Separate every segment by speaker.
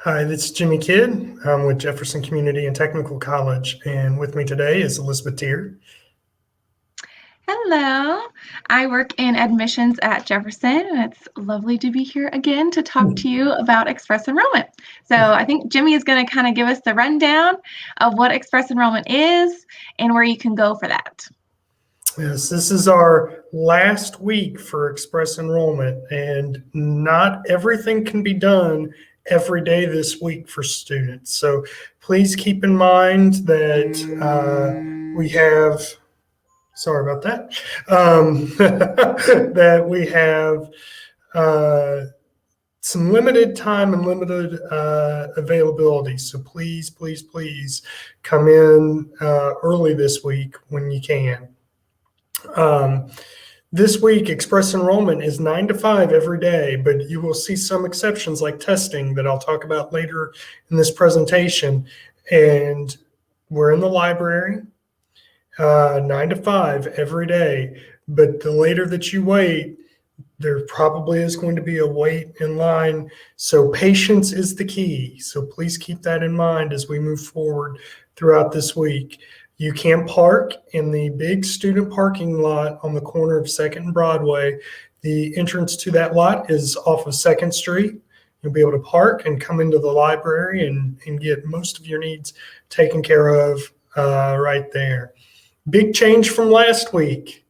Speaker 1: Hi, this is Jimmy Kidd. I'm with Jefferson Community and Technical College, and with me today is Elizabeth Tier.
Speaker 2: Hello, I work in admissions at Jefferson, and it's lovely to be here again to talk to you about Express Enrollment. So I think Jimmy is going to kind of give us the rundown of what Express Enrollment is and where you can go for that.
Speaker 1: Yes, this is our last week for Express Enrollment, and not everything can be done every day this week for students. So please keep in mind that we have, sorry about that, that we have some limited time and limited availability. So please come in early this week when you can. This week, Express Enrollment is 9 to 5 every day, but you will see some exceptions like testing that I'll talk about later in this presentation. And we're in the library 9 to 5 every day, but the later that you wait, there probably is going to be a wait in line. So patience is the key. So please keep that in mind as we move forward throughout this week. You can park in the big student parking lot on the corner of 2nd and Broadway. The entrance to that lot is off of 2nd Street. You'll be able to park and come into the library and get most of your needs taken care of right there. Big change from last week.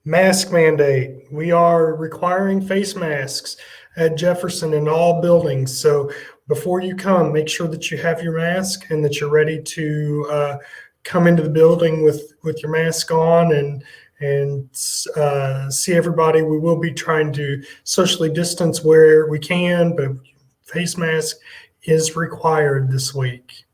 Speaker 1: Mask mandate. We are requiring face masks at Jefferson in all buildings. So before you come, make sure that you have your mask and that you're ready to come into the building with your mask on and see everybody. We will be trying to socially distance where we can, but face mask is required this week.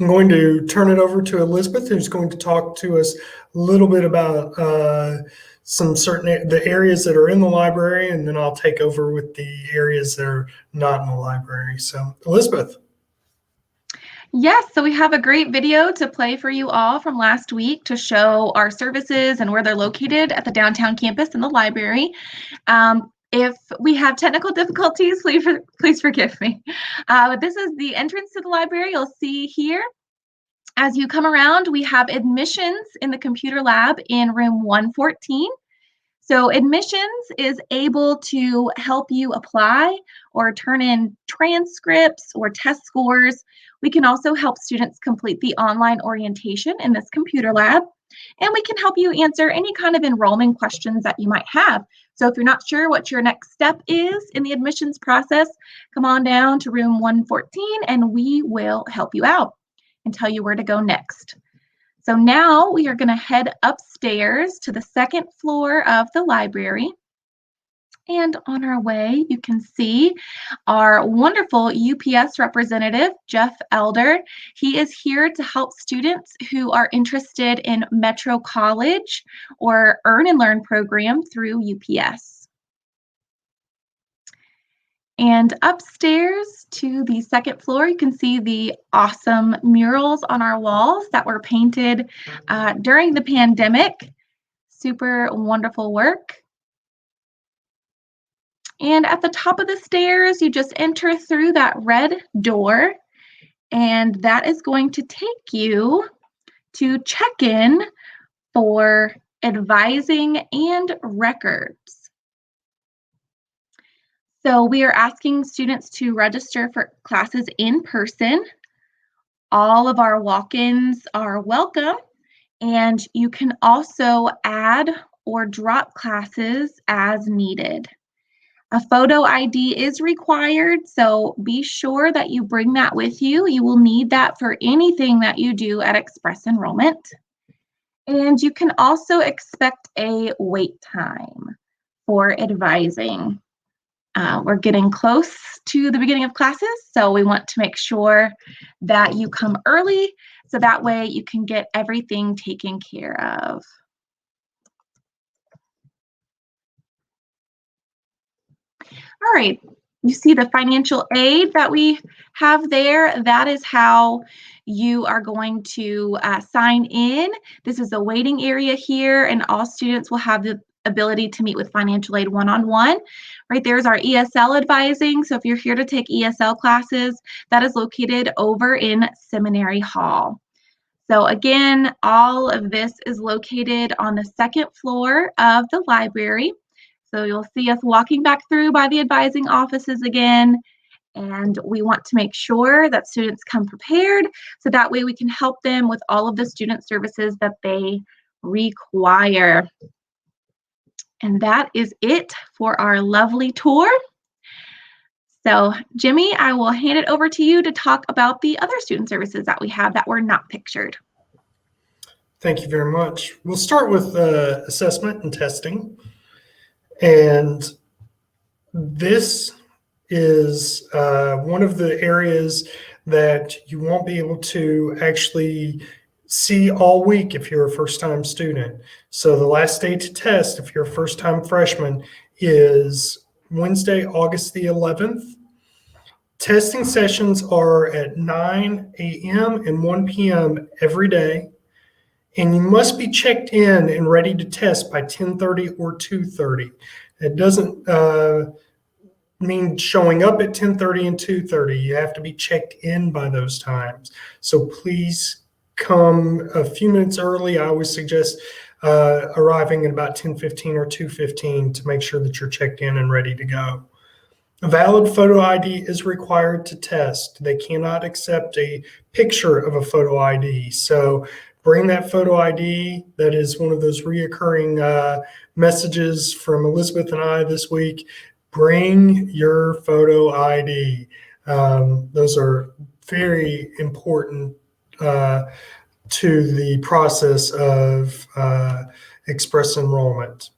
Speaker 1: I'm going to turn it over to Elizabeth, who's going to talk to us a little bit about the areas that are in the library, and then I'll take over with the areas that are not in the library. So, Elizabeth.
Speaker 2: Yes, so we have a great video to play for you all from last week to show our services and where they're located at the downtown campus in the library. If we have technical difficulties, please forgive me. This is the entrance to the library. You'll see here. As you come around, we have admissions in the computer lab in room 114. So admissions is able to help you apply or turn in transcripts or test scores. We can also help students complete the online orientation in this computer lab. And we can help you answer any kind of enrollment questions that you might have. So if you're not sure what your next step is in the admissions process, come on down to room 114 and we will help you out and tell you where to go next. So now we are going to head upstairs to the 2nd floor of the library. And on our way, you can see our wonderful UPS representative, Jeff Elder. He is here to help students who are interested in Metro College or Earn and Learn program through UPS. And upstairs to the 2nd floor, you can see the awesome murals on our walls that were painted during the pandemic. Super wonderful work. And at the top of the stairs, you just enter through that red door, and that is going to take you to check-in for advising and records. So we are asking students to register for classes in person. All of our walk-ins are welcome, and you can also add or drop classes as needed. A photo ID is required, so be sure that you bring that with you. You will need that for anything that you do at Express Enrollment. And you can also expect a wait time for advising. We're getting close to the beginning of classes, so we want to make sure that you come early so that way you can get everything taken care of. All right, you see the financial aid that we have there. That is how you are going to sign in. This is a waiting area here, and all students will have the ability to meet with financial aid one-on-one. Right there's our ESL advising. So if you're here to take ESL classes, that is located over in Seminary Hall. So again, all of this is located on the second floor of the library. So you'll see us walking back through by the advising offices again. And we want to make sure that students come prepared so that way we can help them with all of the student services that they require. And that is it for our lovely tour. So Jimmy, I will hand it over to you to talk about the other student services that we have that were not pictured.
Speaker 1: Thank you very much. We'll start with assessment and testing. And this is one of the areas that you won't be able to actually see all week if you're a first-time student. So the last day to test, if you're a first-time freshman, is Wednesday, August the 11th. Testing sessions are at 9 a.m. and 1 p.m. every day. And you must be checked in and ready to test by 10:30 or 2:30. It doesn't mean showing up at 10:30 and 2:30. You have to be checked in by those times. So please come a few minutes early. I always suggest arriving at about 10:15 or 2:15 to make sure that you're checked in and ready to go. A valid photo ID is required to test. They cannot accept a picture of a photo ID. So bring that photo ID. That is one of those reoccurring messages from Elizabeth and I this week. Bring your photo ID. Those are very important to the process of express enrollment.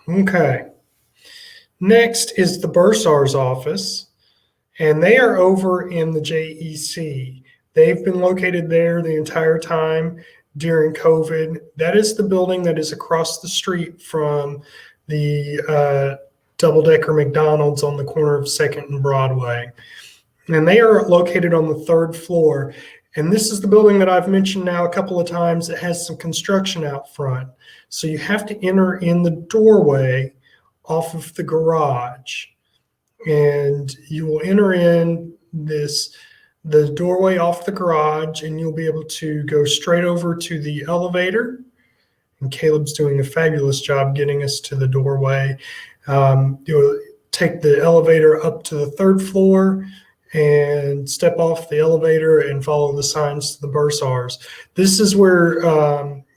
Speaker 1: Okay. Next is the bursar's office, and they are over in the JEC. They've been located there the entire time during COVID. That is the building that is across the street from the double-decker McDonald's on the corner of 2nd and Broadway. And they are located on the 3rd floor. And this is the building that I've mentioned now a couple of times. It has some construction out front. So you have to enter in the doorway off of the garage. And you will enter in the doorway off the garage, and you'll be able to go straight over to the elevator. And Caleb's doing a fabulous job getting us to the doorway. You'll take the elevator up to the 3rd floor and step off the elevator and follow the signs to the bursars. This is where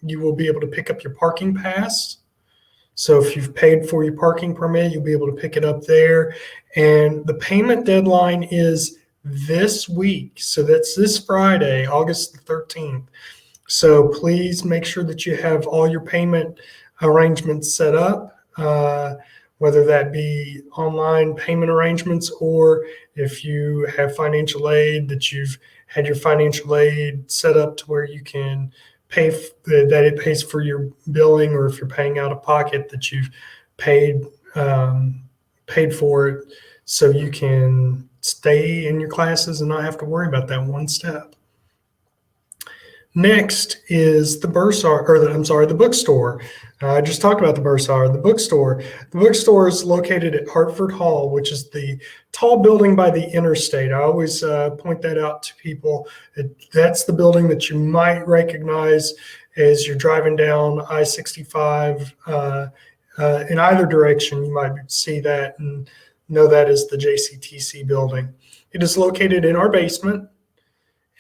Speaker 1: you will be able to pick up your parking pass. So if you've paid for your parking permit, you'll be able to pick it up there. And the payment deadline is this week. So that's this Friday, August the 13th. So please make sure that you have all your payment arrangements set up, whether that be online payment arrangements, or if you have financial aid, that you've had your financial aid set up to where you can pay that it pays for your billing, or if you're paying out of pocket, that you've paid for it so you can stay in your classes and not have to worry about that one step. Next is the the bookstore. I just talked about the bursar. The bookstore. The bookstore is located at Hartford Hall, which is the tall building by the interstate. I always point that out to people. That's the building that you might recognize as you're driving down I-65 in either direction. You might see that and know that is the JCTC building. It is located in our basement.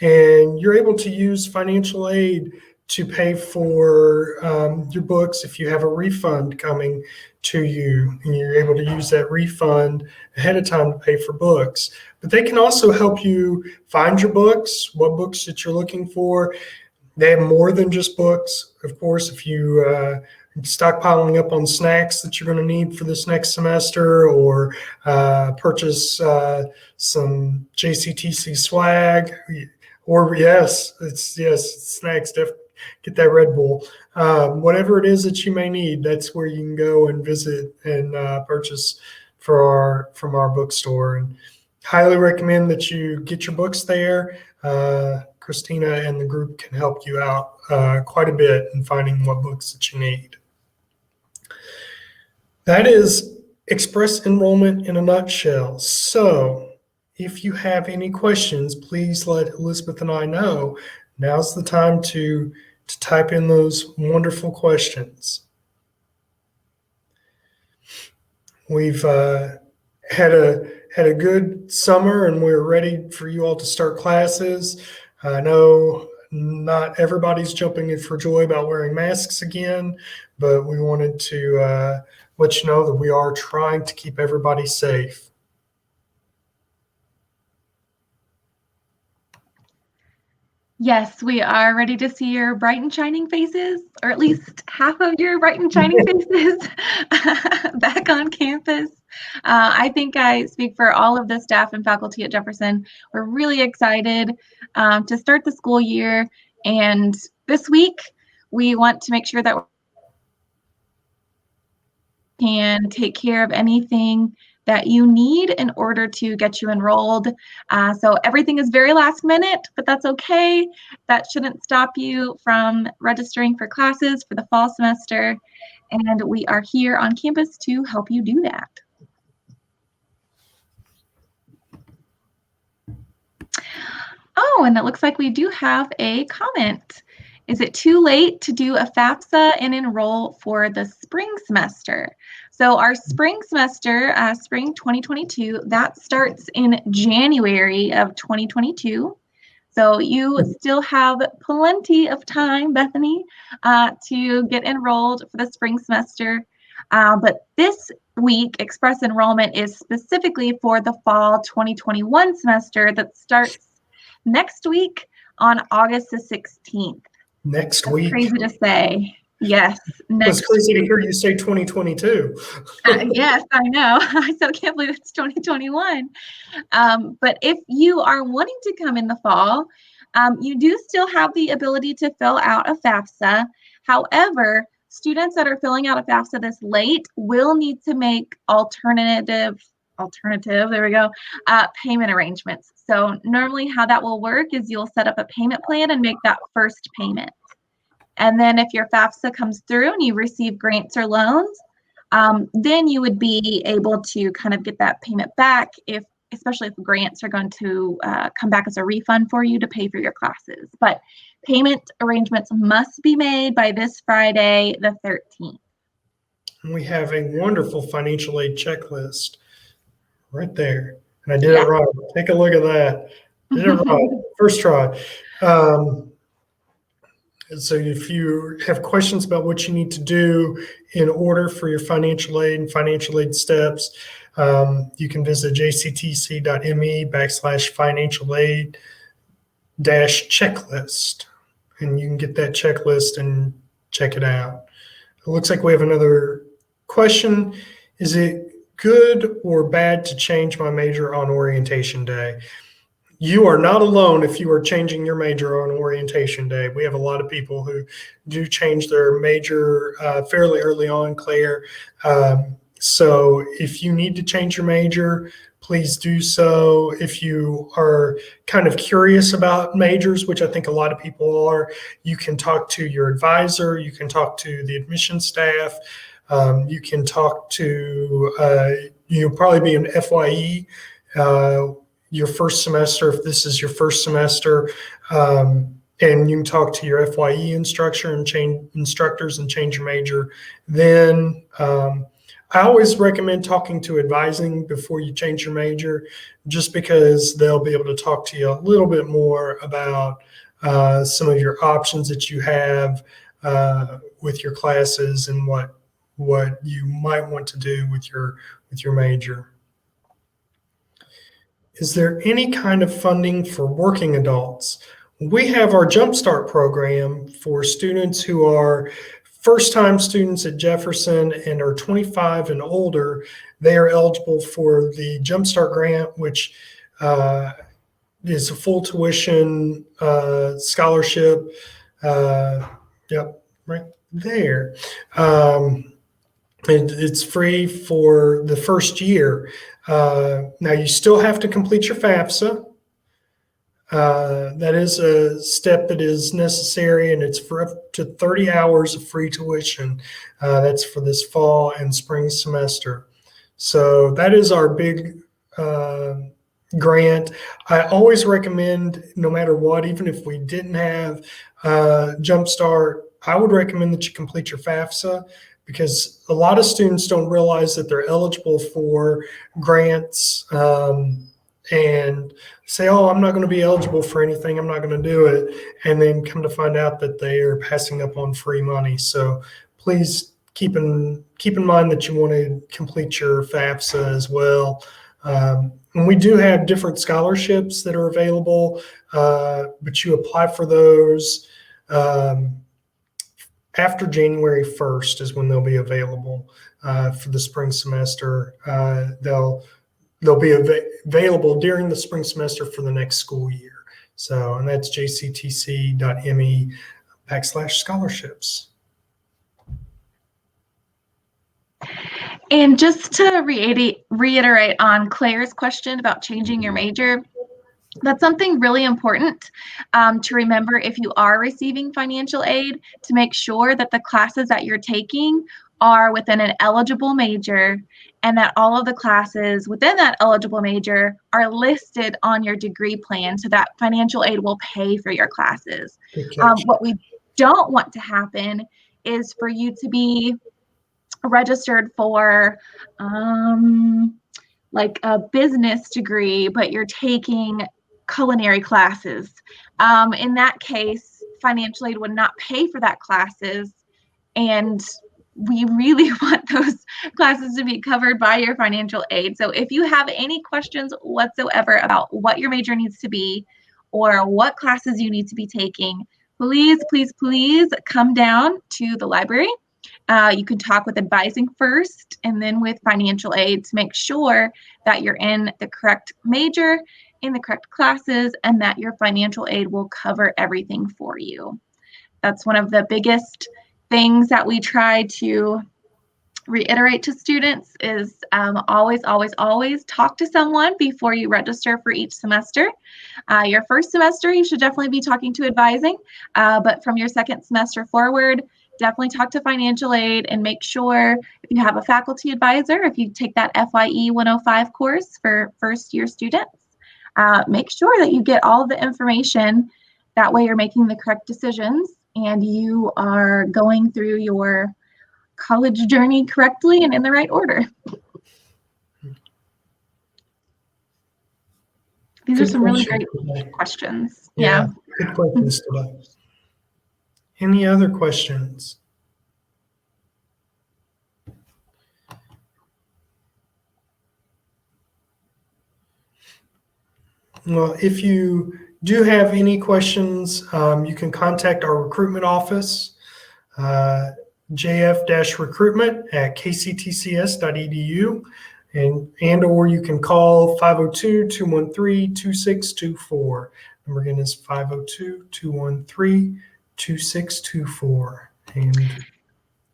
Speaker 1: And you're able to use financial aid to pay for your books if you have a refund coming to you, and you're able to use that refund ahead of time to pay for books. But they can also help you find your books, what books that you're looking for. They have more than just books. Of course, if you stockpiling up on snacks that you're going to need for this next semester, or purchase some JCTC swag. Or snacks. Get that Red Bull. Whatever it is that you may need, that's where you can go and visit and purchase from our bookstore. And highly recommend that you get your books there. Christina and the group can help you out quite a bit in finding what books that you need. That is Express Enrollment in a nutshell. So if you have any questions, please let Elizabeth and I know. Now's the time to type in those wonderful questions. We've had a good summer, and we're ready for you all to start classes. I know not everybody's jumping in for joy about wearing masks again, but we wanted to let you know that we are trying to keep everybody safe.
Speaker 2: Yes, we are ready to see your bright and shining faces, or at least half of your bright and shining faces back on campus. I think I speak for all of the staff and faculty at Jefferson. We're really excited to start the school year. And this week, we want to make sure that we can take care of anything that you need in order to get you enrolled. So everything is very last minute, but that's okay. That shouldn't stop you from registering for classes for the fall semester. And we are here on campus to help you do that. Oh, and it looks like we do have a comment. Is it too late to do a FAFSA and enroll for the spring semester? So our spring semester, spring 2022, that starts in January of 2022. So you still have plenty of time, Bethany, to get enrolled for the spring semester. But this week, Express Enrollment is specifically for the fall 2021 semester that starts next week on August the 16th.
Speaker 1: Next
Speaker 2: That's
Speaker 1: week.
Speaker 2: crazy to say. Yes, next
Speaker 1: It's crazy
Speaker 2: week.
Speaker 1: to hear you say 2022.
Speaker 2: Yes, I know. I still can't believe it's 2021. But if you are wanting to come in the fall, you do still have the ability to fill out a FAFSA. However, students that are filling out a FAFSA this late will need to make alternative, there we go, payment arrangements. So normally how that will work is you'll set up a payment plan and make that first payment. And then if your FAFSA comes through and you receive grants or loans, then you would be able to kind of get that payment back, especially if grants are going to come back as a refund for you to pay for your classes. But payment arrangements must be made by this Friday, the 13th.
Speaker 1: We have a wonderful financial aid checklist right there. And I did it right. Take a look at that. Did it right. First try. So if you have questions about what you need to do in order for your financial aid and financial aid steps, you can visit jctc.me/financial aid -checklist. And you can get that checklist and check it out. It looks like we have another question. Is it good or bad to change my major on orientation day? You are not alone if you are changing your major on orientation day. We have a lot of people who do change their major fairly early on, Claire. So if you need to change your major, please do so. If you are kind of curious about majors, which I think a lot of people are, you can talk to your advisor. You can talk to the admission staff. You can talk to, you'll probably be an FYE your first semester, if this is your first semester, and you can talk to your FYE instructor and change instructors and change your major. Then I always recommend talking to advising before you change your major, just because they'll be able to talk to you a little bit more about some of your options that you have with your classes and what you might want to do with your major. Is there any kind of funding for working adults? We have our Jumpstart program for students who are first-time students at Jefferson and are 25 and older. They are eligible for the Jumpstart grant, which is a full tuition scholarship. Yep, right there. And it's free for the first year. Now you still have to complete your FAFSA. That is a step that is necessary, and it's for up to 30 hours of free tuition. That's for this fall and spring semester. So that is our big grant. I always recommend, no matter what, even if we didn't have Jumpstart, I would recommend that you complete your FAFSA, because a lot of students don't realize that they're eligible for grants, and say, oh, I'm not going to be eligible for anything, I'm not going to do it, and then come to find out that they are passing up on free money. So please keep in mind that you want to complete your FAFSA as well. And we do have different scholarships that are available, but you apply for those after January 1st is when they'll be available for the spring semester. They'll be available during the spring semester for the next school year. So, and that's jctc.me/scholarships.
Speaker 2: And just to reiterate on Claire's question about changing your major, that's something really important to remember if you are receiving financial aid, to make sure that the classes that you're taking are within an eligible major, and that all of the classes within that eligible major are listed on your degree plan, so that financial aid will pay for your classes. What we don't want to happen is for you to be registered for like a business degree, but you're taking culinary classes. In that case, financial aid would not pay for that classes, and we really want those classes to be covered by your financial aid. So if you have any questions whatsoever about what your major needs to be or what classes you need to be taking, please come down to the library. You can talk with advising first and then with financial aid to make sure that you're in the correct major, in the correct classes, and that your financial aid will cover everything for you. That's one of the biggest things that we try to reiterate to students is always talk to someone before you register for each semester. Your first semester, you should definitely be talking to advising, but from your second semester forward, definitely talk to financial aid and make sure if you have a faculty advisor, if you take that FYE 105 course for first year students, make sure that you get all the information. That way you're making the correct decisions and you are going through your college journey correctly and in the right order. These are some really great questions. Yeah.
Speaker 1: Good questions today. Any other questions? Well, if you do have any questions, you can contact our recruitment office, jf-recruitment@kctcs.edu, and or you can call 502-213-2624. Number again is 502-213-2624.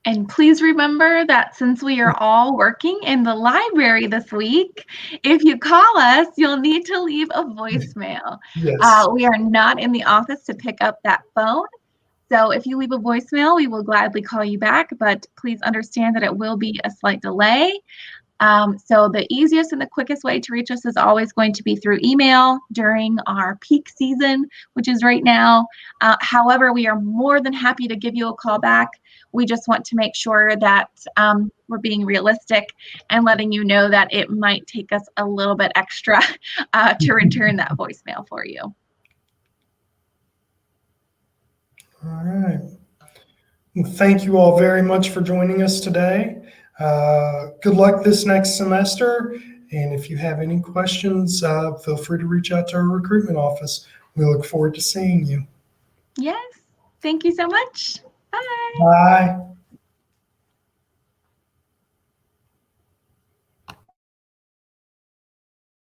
Speaker 2: And please remember that since we are all working in the library this week, if you call us, you'll need to leave a voicemail.
Speaker 1: Yes.
Speaker 2: We are not in the office to pick up that phone. So if you leave a voicemail, we will gladly call you back, but please understand that it will be a slight delay. So the easiest and the quickest way to reach us is always going to be through email during our peak season, which is right now. However, we are more than happy to give you a call back. We just want to make sure that we're being realistic and letting you know that it might take us a little bit extra to return that voicemail for you.
Speaker 1: All right. Well, thank you all very much for joining us today. Good luck this next semester. And if you have any questions, feel free to reach out to our recruitment office. We look forward to seeing you.
Speaker 2: Yes. Thank you so much. Bye.
Speaker 1: Bye.